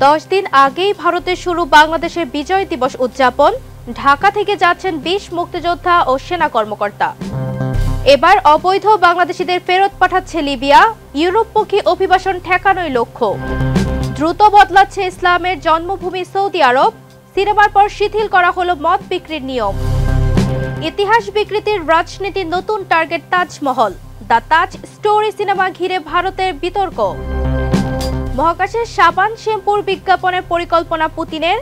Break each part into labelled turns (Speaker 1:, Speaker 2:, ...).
Speaker 1: 10 দিন আগেই ভারতে শুরু বাংলাদেশের বিজয় দিবস উদযাপন। ঢাকা থেকে যাচ্ছেন 20 মুক্তিযোদ্ধা ও সেনা কর্মকর্তা। এবার অবৈধ বাংলাদেশিদের ফেরত পাঠাচ্ছে লিবিয়া। ইউরোপমুখী অভিবাসন ঠেকানোই লক্ষ্য। দ্রুত বদলাচ্ছে ইসলামের জন্মভূমি সৌদি আরব। সিনেমার পর শিথিল করা হলো মদ বিক্রির নিয়ম। ইতিহাস বিকৃতির রাজনীতির নতুন target Taj Mahal. The Taj story cinema ঘিরে ভারতের বিতর্ক। মহাকাশের সাবান শ্যাম্পুর বিজ্ঞাপনের পরিকল্পনা পুতিনের।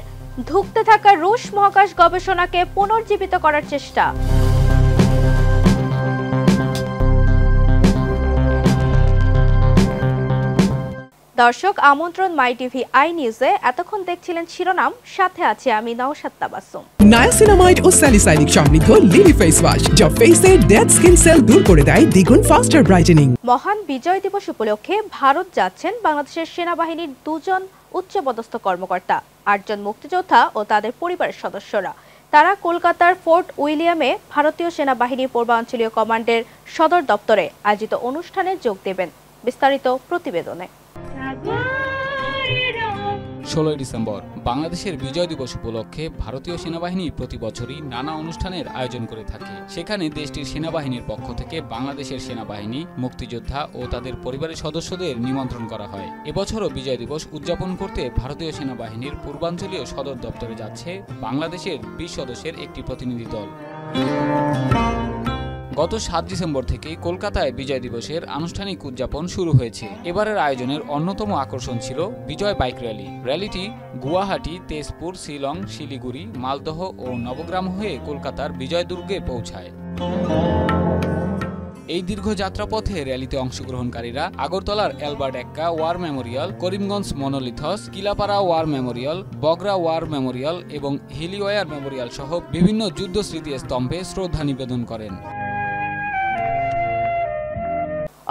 Speaker 1: ধুঁকতে থাকা রুশ মহাকাশ গবেষণাকে পুনর্জীবিত করার চেষ্টা। দর্শক, আমন্ত্রণ মাই টিভি আই নিউজে। এতক্ষণ দেখছিলেন শিরোনাম, সাথে আছে আমি নওশাদ তাবাসসুম।
Speaker 2: নায়াসিনামাইড ও স্যালিসাইলিক সমৃদ্ধ লিলি ফেস ওয়াশ, যা ফেসের ডেড স্কিন সেল দূর করে দেয় দ্বিগুণ ফাস্টার ব্রাইটেনিং।
Speaker 1: মহান বিজয় দিবস উপলক্ষে ভারত যাচ্ছেন বাংলাদেশের সেনাবাহিনীর 2 জন উচ্চপদস্থ কর্মকর্তা, 8 জন মুক্তিযোদ্ধা ও তাদের পরিবারের সদস্যরা। তারা কলকাতার ফোর্ট উইলিয়ামে ভারতীয় সেনাবাহিনীর পূর্বাঞ্চলীয় কমান্ডের সদর দপ্তরে আয়োজিত অনুষ্ঠানে যোগ দেবেন। বিস্তারিত প্রতিবেদনে।
Speaker 3: 16 ডিসেম্বর বাংলাদেশের বিজয় দিবস উপলক্ষে ভারতীয় সেনাবাহিনী প্রতি বছরই নানা অনুষ্ঠানের আয়োজন করে থাকে। সেখানে দেশটির সেনাবাহিনীর পক্ষ থেকে বাংলাদেশের সেনাবাহিনী, মুক্তিযোদ্ধা ও তাদের পরিবারের সদস্যদের নিমন্ত্রণ করা হয়। এবছরও বিজয় দিবস উদযাপন করতে ভারতীয় সেনাবাহিনীর পূর্বাঞ্চলীয় সদর দপ্তরে যাচ্ছে বাংলাদেশের 20 সদস্যের একটি প্রতিনিধি দল। গত 7 ডিসেম্বর থেকে কলকাতায় বিজয় দিবসের আনুষ্ঠানিক উদযাপন শুরু হয়েছে। এবারের আয়োজনের অন্যতম আকর্ষণ ছিল বিজয় বাইক র্যালি। র্যালিটি গুয়াহাটি, তেজপুর, শিলং, শিলিগুড়ি, মালদহ ও নবগ্রাম হয়ে কলকাতার বিজয় দুর্গে পৌঁছায়। এই দীর্ঘ যাত্রাপথে র্যালিতে অংশগ্রহণকারীরা আগরতলার Albert Ekka war memorial, Karimganj monoliths, Kilapara war memorial, Bogra war memorial এবং হিলিওয়ার মেমোরিয়াল সহ বিভিন্ন যুদ্ধ স্মৃতি স্তম্ভে শ্রদ্ধা নিবেদন করেন।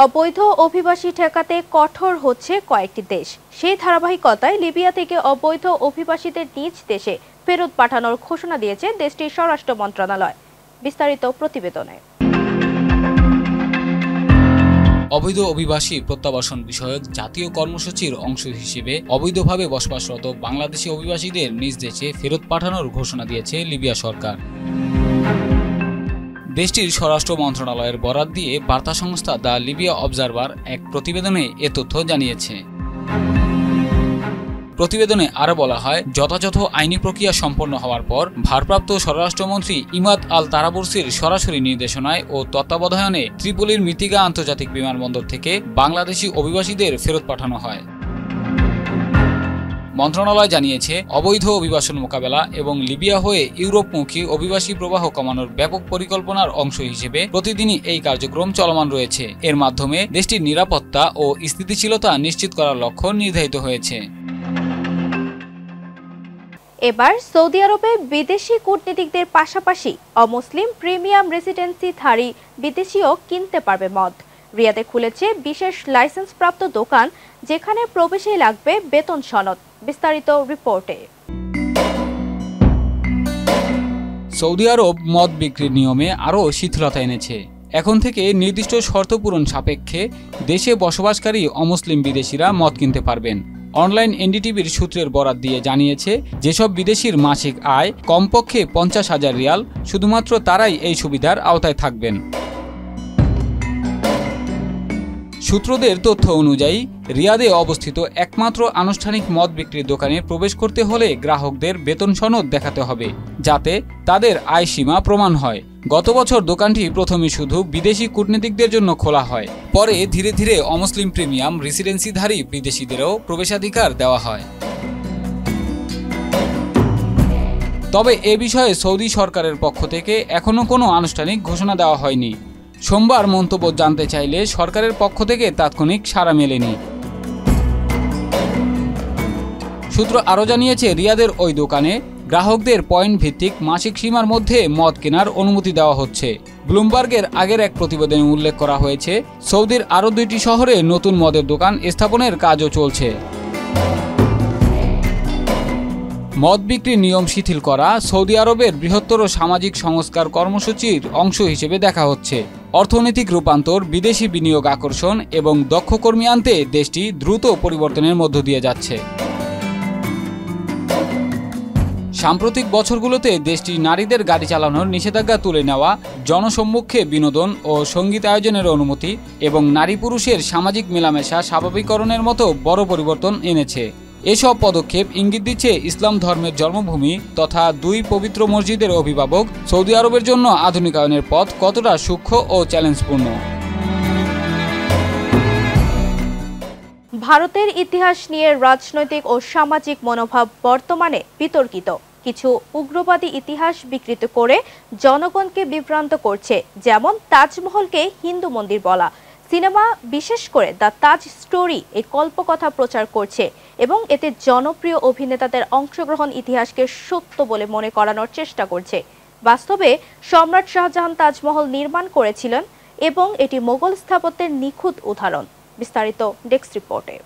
Speaker 1: অবৈধ অভিবাসী ঠেকাতে কঠোর হচ্ছে কয়েকটি দেশ। সেই ধারাবাহিকতায় লিবিয়া থেকে অবৈধ অভিবাসীদের নিজ দেশে ফেরত পাঠানোর ঘোষণা দিয়েছে দেশটির স্বরাষ্ট্র মন্ত্রণালয়। বিস্তারিত প্রতিবেদনে।
Speaker 3: অবৈধ অভিবাসী প্রত্যাবাসন বিষয়ক জাতীয় কর্মসূচির অংশ হিসেবে অবৈধভাবে বসবাসরত বাংলাদেশি অভিবাসীদের নিজ দেশে ফেরত পাঠানোর ঘোষণা দিয়েছে লিবিয়া সরকার। দেশটির স্বরাষ্ট্র মন্ত্রণালয়ের বরাত দিয়ে বার্তা সংস্থা দ্য লিবিয়া অবজারভার এক প্রতিবেদনে এ তথ্য জানিয়েছে। প্রতিবেদনে আরও বলা হয়, যথাযথ আইনি প্রক্রিয়া সম্পন্ন হওয়ার পর ভারপ্রাপ্ত স্বরাষ্ট্রমন্ত্রী ইমাদ আল তারাবুরসির সরাসরি নির্দেশনায় ও তত্ত্বাবধানে ত্রিপোলির মিতিগা আন্তর্জাতিক বিমানবন্দর থেকে বাংলাদেশি অভিবাসীদের ফেরত পাঠানো হয়। মন্ত্রণালয় জানিয়েছে, অবৈধ অভিবাসন মোকাবেলা এবং লিবিয়া হয়ে ইউরোপমুখী অভিবাসী প্রবাহ কমানোর ব্যাপক পরিকল্পনার অংশ হিসেবে প্রতিদিনই এই কার্যক্রম চলমান রয়েছে। এর মাধ্যমে দেশটির নিরাপত্তা ও স্থিতিশীলতা নিশ্চিত করার লক্ষ্য নির্ধারিত হয়েছে।
Speaker 1: এবার সৌদি আরবে বিদেশি কূটনীতিকদের পাশাপাশি অমুসলিম প্রিমিয়াম রেসিডেন্সিধারী বিদেশিও কিনতে পারবে মদ। রিয়াদে খুলেছে বিশেষ লাইসেন্সপ্রাপ্ত দোকান, যেখানে প্রবেশেই লাগবে বেতন সনদ। বিস্তারিত রিপোর্টে।
Speaker 3: সৌদি আরব মদ বিক্রির নিয়মে আরও শিথিলতা এনেছে। এখন থেকে নির্দিষ্ট শর্ত পূরণ সাপেক্ষে দেশে বসবাসকারী অমুসলিম বিদেশিরা মদ কিনতে পারবেন। অনলাইন এনডিটিভির সূত্রের বরাত দিয়ে জানিয়েছে, যেসব বিদেশির মাসিক আয় কমপক্ষে 50,000 রিয়াল, শুধুমাত্র তারাই এই সুবিধার আওতায় থাকবেন। সূত্রদের তথ্য অনুযায়ী রিয়াদে অবস্থিত একমাত্র আনুষ্ঠানিক মদ বিক্রির দোকানে প্রবেশ করতে হলে গ্রাহকদের বেতন সনদ দেখাতে হবে, যাতে তাদের আয় সীমা প্রমাণ হয়। গত বছর দোকানটি প্রথমে শুধু বিদেশি কূটনীতিকদের জন্য খোলা হয়, পরে ধীরে ধীরে অমুসলিম প্রিমিয়াম রেসিডেন্সিধারী বিদেশিদেরও প্রবেশাধিকার দেওয়া হয়। তবে এ বিষয়ে সৌদি সরকারের পক্ষ থেকে এখনও কোনো আনুষ্ঠানিক ঘোষণা দেওয়া হয়নি। সোমবার মন্তব্য জানতে চাইলে সরকারের পক্ষ থেকে তাৎক্ষণিক সাড়া মেলেনি। সূত্র আরও জানিয়েছে, রিয়াদের ওই দোকানে গ্রাহকদের পয়েন্ট ভিত্তিক মাসিক সীমার মধ্যে মদ কেনার অনুমতি দেওয়া হচ্ছে। ব্লুমবার্গের আগের এক প্রতিবেদনে উল্লেখ করা হয়েছে, সৌদির আরও 2টি শহরে নতুন মদের দোকান স্থাপনের কাজও চলছে। মদ বিক্রির নিয়ম শিথিল করা সৌদি আরবের বৃহত্তর সামাজিক সংস্কার কর্মসূচির অংশ হিসেবে দেখা হচ্ছে। অর্থনৈতিক রূপান্তর, বিদেশি বিনিয়োগ আকর্ষণ এবং দক্ষ কর্মী আনতে দেশটি দ্রুত পরিবর্তনের মধ্য দিয়ে যাচ্ছে। সাম্প্রতিক বছরগুলোতে দেশটির নারীদের গাড়ি চালানোর নিষেধাজ্ঞা তুলে নেওয়া, জনসম্মুখে বিনোদন ও সঙ্গীত আয়োজনের অনুমতি এবং নারী পুরুষের সামাজিক মেলামেশা স্বাভাবিকরণের মতো বড় পরিবর্তন এনেছে। এসব পদক্ষেপ ইঙ্গিত দিচ্ছে ইসলাম ধর্মের জন্মভূমি তথা দুই পবিত্র মসজিদের অভিভাবক সৌদি আরবের জন্য আধুনিকায়নের পথ কতটা সূক্ষ্ম ও চ্যালেঞ্জপূর্ণ।
Speaker 1: ভারতের ইতিহাস নিয়ে রাজনৈতিক ও সামাজিক মনোভাব বর্তমানে বিতর্কিত। কিছু উগ্রবাদী ইতিহাস বিকৃত করে জনগণকে বিভ্রান্ত করছে, যেমন তাজমহলকে হিন্দু মন্দির বলা। সিনেমা, বিশেষ করে দ্য তাজ স্টোরি, এই কল্পকথা প্রচার করছে এবং এতে জনপ্রিয় অভিনেতাদের অংশগ্রহণ ইতিহাসকে সত্য বলে মনে করানোর চেষ্টা করছে। বাস্তবে সম্রাট শাহজাহান তাজমহল নির্মাণ করেছিলেন এবং এটি মোগল স্থাপত্যের নিখুঁত উদাহরণ। বিস্তারিত ডেস্ক রিপোর্টে।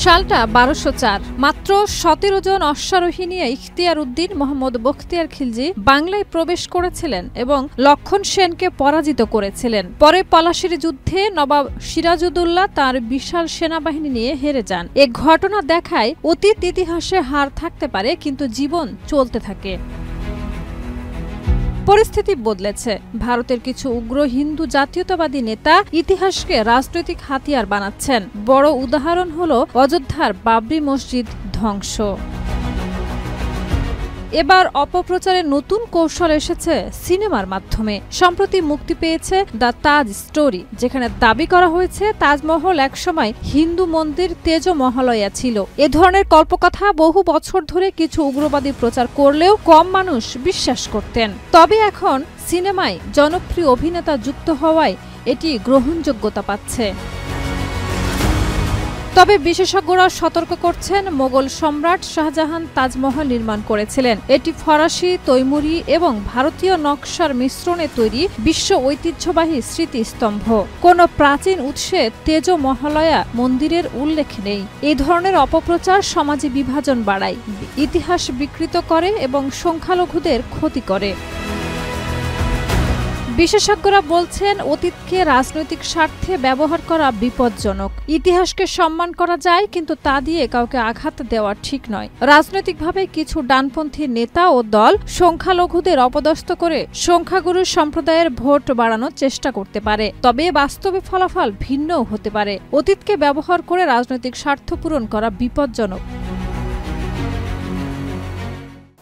Speaker 4: সালটা 1204। মাত্র 17 জন অশ্বারোহী নিয়ে ইখতিয়ার উদ্দিন মোহাম্মদ বখতিয়ার খিলজি বাংলায় প্রবেশ করেছিলেন এবং লক্ষণ সেনকে পরাজিত করেছিলেন। পরে পলাশির যুদ্ধে নবাব সিরাজউদ্দৌলা তার বিশাল সেনাবাহিনী নিয়ে হেরে যান। এ ঘটনা দেখায় অতীত ইতিহাসে হার থাকতে পারে, কিন্তু জীবন চলতে থাকে। পরিস্থিতি বদলেছে। ভারতের কিছু উগ্র হিন্দু জাতীয়তাবাদী নেতা ইতিহাসকে রাজনৈতিক হাতিয়ার বানাচ্ছেন। বড় উদাহরণ হলো অযোধ্যার বাবরি মসজিদ ধ্বংস। এবার অপপ্রচারের নতুন কৌশল এসেছে সিনেমার মাধ্যমে। সম্প্রতি মুক্তি পেয়েছে দ্য তাজ স্টোরি, যেখানে দাবি করা হয়েছে তাজমহল একসময় হিন্দু মন্দির তেজ মহালয়া ছিল। এ ধরনের কল্পকথা বহু বছর ধরে কিছু উগ্রবাদী প্রচার করলেও কম মানুষ বিশ্বাস করতেন। তবে এখন সিনেমায় জনপ্রিয় অভিনেতা যুক্ত হওয়ায় এটি গ্রহণযোগ্যতা পাচ্ছে। তবে বিশেষজ্ঞরা সতর্ক করছেন, মোগল সম্রাট শাহজাহান তাজমহল নির্মাণ করেছিলেন। এটি ফরাসি, তৈমুরি এবং ভারতীয় নকশার মিশ্রণে তৈরি বিশ্ব ঐতিহ্যবাহী স্মৃতিস্তম্ভ। কোনো প্রাচীন উৎসে তেজ মহালয়া মন্দিরের উল্লেখ নেই। এই ধরনের অপপ্রচার সমাজে বিভাজন বাড়ায়, ইতিহাস বিকৃত করে এবং সংখ্যালঘুদের ক্ষতি করে। বিশেষজ্ঞরা বলছেন, অতীতকে রাজনৈতিক স্বার্থে ব্যবহার করা বিপজ্জনক। ইতিহাসকে সম্মান করা যায়, কিন্তু তা দিয়ে কাউকে আঘাত দেওয়া ঠিক নয়। রাজনৈতিকভাবে কিছু ডানপন্থী নেতা ও দল সংখ্যালঘুদের অপদস্থ করে সংখ্যাগুরু সম্প্রদায়ের ভোট বাড়ানোর চেষ্টা করতে পারে। তবে বাস্তবে ফলাফল ভিন্নও হতে পারে। অতীতকে ব্যবহার করে রাজনৈতিক স্বার্থ পূরণ করা বিপজ্জনক।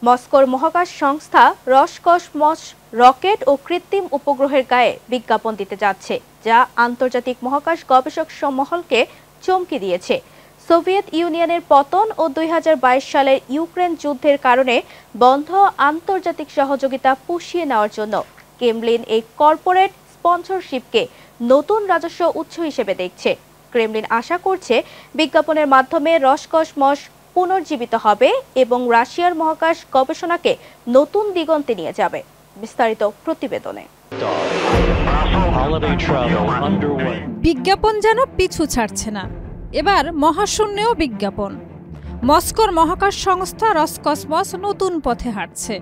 Speaker 1: মস্কোর মহাকাশ সংস্থা রসকসমস রকেট ও কৃত্রিম উপগ্রহের গায়ে বিজ্ঞাপন দিতে যাচ্ছে, যা আন্তর্জাতিক মহাকাশ গবেষক মহলকে চমকে দিয়েছে। সোভিয়েত ইউনিয়নের পতন ও 2022 সালের ইউক্রেন যুদ্ধের কারণে বন্ধ আন্তর্জাতিক সহযোগিতা পুষিয়ে নেওয়ার জন্য ক্রেমলিন এই কর্পোরেট স্পন্সরশিপকে নতুন রাজস্ব উৎস হিসেবে দেখছে। ক্রেমলিন আশা করছে বিজ্ঞাপনের মাধ্যমে রসকসমস পুনর্জীবিত হবে এবং রাশিয়ার মহাকাশ গবেষণাকে নতুন দিগন্তে নিয়ে যাবে। বিস্তারিত প্রতিবেদনে।
Speaker 4: বিজ্ঞাপন যেন পিছু ছাড়ছে না। এবার মহাশূন্যেও বিজ্ঞাপন। মস্কোর মহাকাশ সংস্থা রসকসমস নতুন পথে হাঁটছে।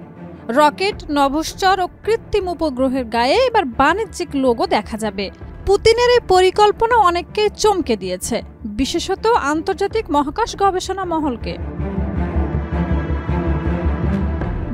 Speaker 4: রকেট, নভশ্চর ও কৃত্রিম উপগ্রহের গায়ে এবার বাণিজ্যিক লোগো দেখা যাবে। পুতিনের এই পরিকল্পনা অনেককে চমকে দিয়েছে, বিশেষত আন্তর্জাতিক মহাকাশ গবেষণা মহলকে।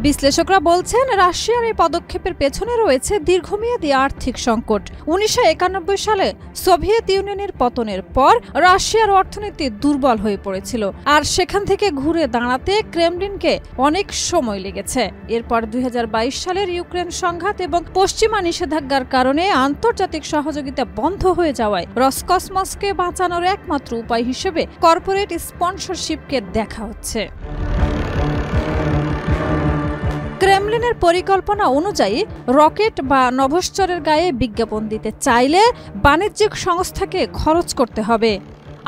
Speaker 4: বিশ্লেষকরা বলছেন, রাশিয়ার এই পদক্ষেপের পেছনে রয়েছে দীর্ঘমেয়াদী আর্থিক সংকট। 1991 সালে সোভিয়েত ইউনিয়নের পতনের পর রাশিয়ার অর্থনীতি দুর্বল হয়ে পড়েছিল, আর সেখান থেকে ঘুরে দাঁড়াতে ক্রেমলিনকে অনেক সময় লেগেছে। এরপর 2022 সালের ইউক্রেন সংঘাত এবং পশ্চিমা নিষেধাজ্ঞার কারণে আন্তর্জাতিক সহযোগিতা বন্ধ হয়ে যাওয়ায় রসকসমসকে বাঁচানোর একমাত্র উপায় হিসেবে কর্পোরেট স্পন্সরশিপকে দেখা হচ্ছে। ক্রেমলিনের পরিকল্পনা অনুযায়ী রকেট বা নভশ্চরের গায়ে বিজ্ঞাপন দিতে চাইলে বাণিজ্যিক সংস্থাকে খরচ করতে হবে।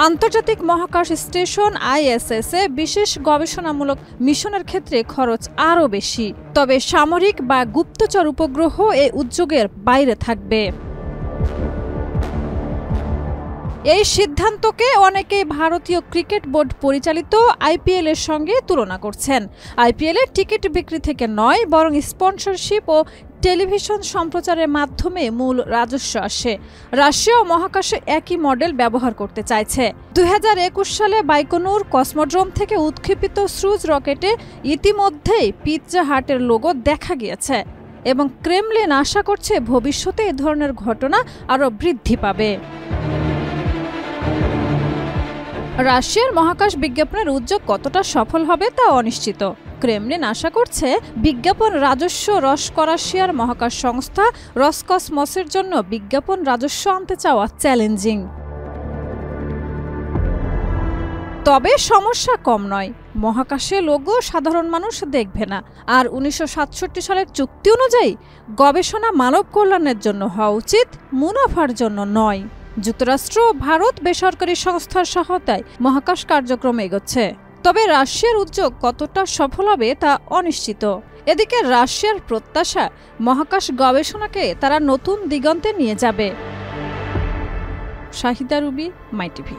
Speaker 4: আন্তর্জাতিক মহাকাশ স্টেশন ISS-এ বিশেষ গবেষণামূলক মিশনের ক্ষেত্রে খরচ আরও বেশি। তবে সামরিক বা গুপ্তচর উপগ্রহ এই উদ্যোগের বাইরে থাকবে। এই সিদ্ধান্তকে অনেকে ভারতীয় ক্রিকেট বোর্ড পরিচালিত IPL এর সঙ্গে তুলনা করছেন। IPL এর টিকিট বিক্রি থেকে নয়, বরং স্পন্সরশিপ ও টেলিভিশন সম্প্রচারের মাধ্যমে মূল রাজস্ব আসে। রাশিয়াও মহাকাশে একই মডেল ব্যবহার করতে চাইছে। 2021 সালে বাইকনুর কসমোড্রোম থেকে উৎক্ষেপিত স্রুজ রকেটে ইতিমধ্যেই পিৎজা হাটের লোগো দেখা গিয়েছে এবং ক্রেমলিন আশা করছে ভবিষ্যতে এ ধরনের ঘটনা আরও বৃদ্ধি পাবে। রাশিয়ার মহাকাশ বিজ্ঞাপনের উদ্যোগ কতটা সফল হবে তা অনিশ্চিত। ক্রেমলিন আশা করছে বিজ্ঞাপন রাজস্ব রাশিয়ার মহাকাশ সংস্থা রসকসমসের জন্য বিজ্ঞাপন রাজস্ব আনতে চাওয়া চ্যালেঞ্জিং। তবে সমস্যা কম নয়, মহাকাশে লোগো সাধারণ মানুষ দেখবে না। আর 1967 সালের চুক্তি অনুযায়ী গবেষণা মানব কল্যাণের জন্য হওয়া উচিত, মুনাফার জন্য নয়। যুক্তরাষ্ট্র ও ভারত বেসরকারি সংস্থার সহায়তায় মহাকাশ কার্যক্রম এগোচ্ছে। তবে রাশিয়ার উদ্যোগ কতটা সফল হবে তা অনিশ্চিত। এদিকে রাশিয়ার প্রত্যাশা মহাকাশ গবেষণাকে তারা নতুন দিগন্তে নিয়ে যাবে। শাহিদা রুবি, মাইটিভি।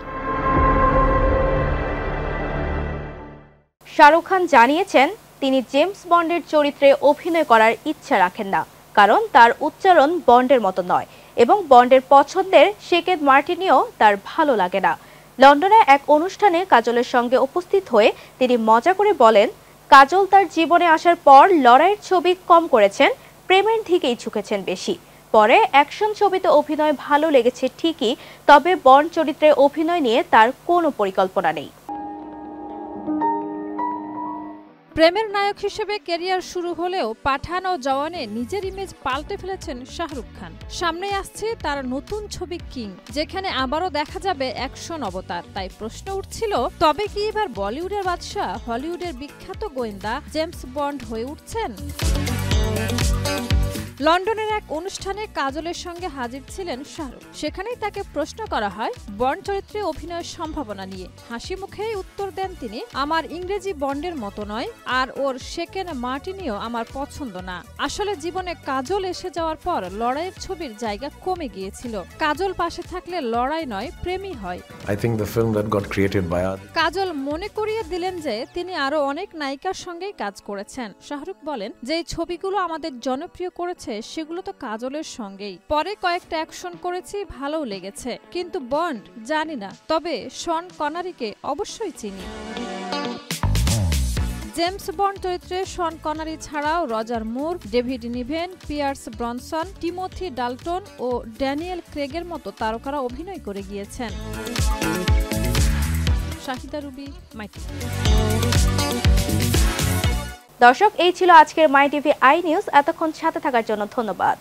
Speaker 1: শাহরুখ খান জানিয়েছেন তিনি জেমস বন্ডের চরিত্রে অভিনয় করার ইচ্ছা রাখেন না, কারণ তার উচ্চারণ বন্ডের মতো নয় এবং বন্ডের পছন্দের শেকেন মার্টিনিও তার ভালো লাগে না। লন্ডনে এক অনুষ্ঠানে কাজলের সঙ্গে উপস্থিত হয়ে তিনি মজা করে বলেন, কাজল তার জীবনে আসার পর লড়াইয়ের ছবি কম করেছেন, প্রেমের দিকেই ঝুঁকেছেন বেশি। পরে অ্যাকশন ছবিতে অভিনয় ভালো লেগেছে ঠিকই, তবে বন্ড চরিত্রে অভিনয় নিয়ে তার কোনো পরিকল্পনা নেই।
Speaker 4: প্রেমের নায়ক হিসেবে ক্যারিয়ার শুরু হলেও পাঠান ও জওয়ানে নিজের ইমেজ পাল্টে ফেলেছেন শাহরুখ খান। সামনে আসছে তার নতুন ছবি কিং, যেখানে আবারও দেখা যাবে অ্যাকশন অবতার। তাই প্রশ্ন উঠছিল, তবে কি এবার বলিউডের বাদশা হলিউডের বিখ্যাত গোয়েন্দা জেমস বন্ড হয়ে উঠছেন? লন্ডনের এক অনুষ্ঠানে কাজলের সঙ্গে হাজির ছিলেন শাহরুখ। সেখানেই তাকে প্রশ্ন করা হয় বন্ড চরিত্রে অভিনয়ের সম্ভাবনা নিয়ে। হাসি মুখেই উত্তর দেন তিনি, আমার ইংরেজি বন্ডের মতো নয়, আর ওর শেকেন মার্টিনিও আমার পছন্দ না। আসলে জীবনে কাজল এসে যাওয়ার পর লড়াইয়ের ছবির জায়গা কমে গিয়েছিল। কাজল পাশে থাকলে লড়াই নয়, প্রেমই হয়। কাজল মনে করিয়ে দিলেন যে তিনি আরো অনেক নায়িকার সঙ্গেই কাজ করেছেন। শাহরুখ বলেন, যে ছবিগুলো আমাদের জনপ্রিয় করেছে সেগুলো তো কাজলের সঙ্গেই। পরে কয়েকটা অ্যাকশন করেছি, ভালোও লেগেছে, কিন্তু বন্ড জানি না, তবে শন কনারিকে অবশ্যই চিনি। জেমস বন্ড চরিত্রে শন কনারি ছাড়াও Roger Moore, David Niven, Pierce Brosnan, Timothy Dalton ও ড্যানিয়েল ক্রেগের মতো তারকারা অভিনয় করে গিয়েছেন। শাহিদা রুবি, মাইটিভি।
Speaker 1: দর্শক, এই ছিল আজকের মাই টিভি আই নিউজ। এতক্ষণ সাথে থাকার জন্য ধন্যবাদ।